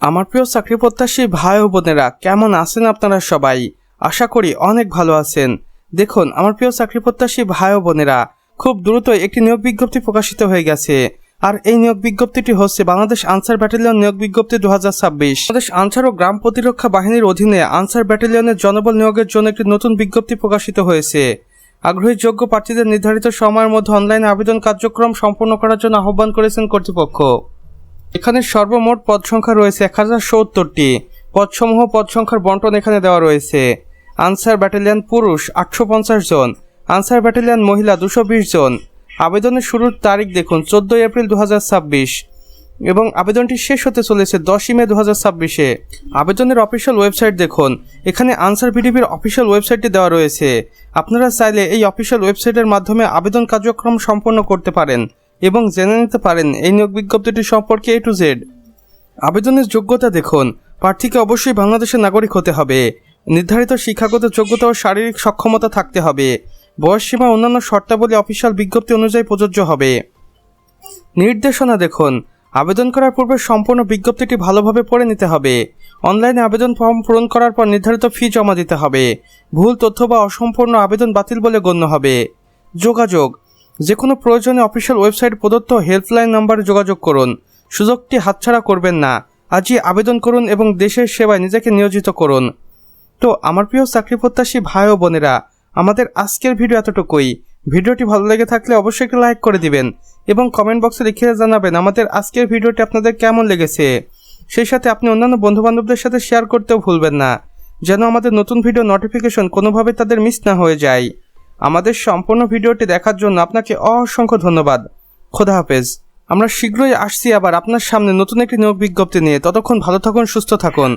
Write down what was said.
আমার প্রিয় চাকরি প্রত্যাশী ভাই ও বোনেরা, কেমন আছেন আপনারা সবাই? আশা করি অনেক ভালো আছেন। দেখুন আমার প্রিয় চাকরি প্রত্যাশী ভাই ও বোনেরা, খুব দ্রুতই একটি নিয়োগ বিজ্ঞপ্তি প্রকাশিত হয়ে গেছে। আর এই নিয়োগ বিজ্ঞপ্তিটি হচ্ছে বাংলাদেশ আনসার ব্যাটালিয়ন নিয়োগ বিজ্ঞপ্তি 2026। বাংলাদেশ আনসার ও গ্রাম প্রতিরক্ষা বাহিনীর অধীনে আনসার ব্যাটালিয়নের জনবল নিয়োগের জন্য একটি নতুন বিজ্ঞপ্তি প্রকাশিত হয়েছে। আগ্রহী যোগ্য প্রার্থীদের নির্ধারিত সময়ের মধ্যে অনলাইনে আবেদন কার্যক্রম সম্পন্ন করার জন্য আহ্বান করেছেন কর্তৃপক্ষ। এখানে সর্বমোট পদ সংখ্যা রয়েছে 1070টি। পদসমূহ পদ সংখ্যার বন্টন এখানে দেওয়া রয়েছে। আনসার ব্যাটালিয়ন পুরুষ 850 জন, আনসার ব্যাটালিয়ন মহিলা 220 জন। আবেদনের শুরুর তারিখ দেখুন 14 এপ্রিল 2026 এবং আবেদনটি শেষ হতে চলেছে 10 মে 2026-এ। আবেদনের অফিসিয়াল ওয়েবসাইট দেখুন, এখানে আনসার বিডিবির অফিসিয়াল ওয়েবসাইটটি দেওয়া রয়েছে। আপনারা চাইলে এই অফিসিয়াল ওয়েবসাইটের মাধ্যমে আবেদন কার্যক্রম সম্পন্ন করতে পারেন এবং জেনে নিতে পারেন এই নিয়োগ বিজ্ঞপ্তিটি সম্পর্কে A to Z। আবেদনের যোগ্যতা দেখুন, প্রার্থীকে অবশ্যই বাংলাদেশের নাগরিক হতে হবে, নির্ধারিত শিক্ষাগত যোগ্যতা ও শারীরিক সক্ষমতা থাকতে হবে, বয়সসীমা অন্যান্য শর্তাবলী অফিসিয়াল বিজ্ঞপ্তি অনুযায়ী প্রযোজ্য হবে। নির্দেশনা দেখুন, আবেদন করার পূর্বে সম্পূর্ণ বিজ্ঞপ্তিটি ভালোভাবে পড়ে নিতে হবে। অনলাইনে আবেদন ফর্ম পূরণ করার পর নির্ধারিত ফি জমা দিতে হবে। ভুল তথ্য বা অসম্পূর্ণ আবেদন বাতিল বলে গণ্য হবে। যোগাযোগ, যে কোনো প্রয়োজনে অফিসিয়াল ওয়েবসাইট প্রদত্ত হেল্পলাইন নম্বরে যোগাযোগ করুন। সুযোগটি হাতছাড়া করবেন না। আজই আবেদন করুন এবং দেশের সেবায় নিজেকে নিয়োজিত করুন। তো আমার প্রিয় চাকরি প্রত্যাশী ভাই ও বোনেরা, আমাদের আজকের ভিডিও এতটুকুই। ভিডিওটি ভালো লেগে থাকলে অবশ্যই একটি লাইক করে দিবেন এবং কমেন্ট বক্সে লিখে জানাবেন আমাদের আজকের ভিডিওটি আপনাদের কেমন লেগেছে। সেই সাথে আপনি অন্যান্য বন্ধুবান্ধবদের সাথে শেয়ার করতেও ভুলবেন না, যেন আমাদের নতুন ভিডিও নোটিফিকেশন কোনোভাবে তাদের মিস না হয়ে যায়। আমাদের সম্পূর্ণ ভিডিওটি দেখার জন্য আপনাকে অসংখ্য ধন্যবাদ। খোদা হাফেজ। আমরা শীঘ্রই আসছি আবার আপনার সামনে নতুন একটি নিয়োগ বিজ্ঞপ্তি নিয়ে। ততক্ষণ ভালো থাকুন, সুস্থ থাকুন।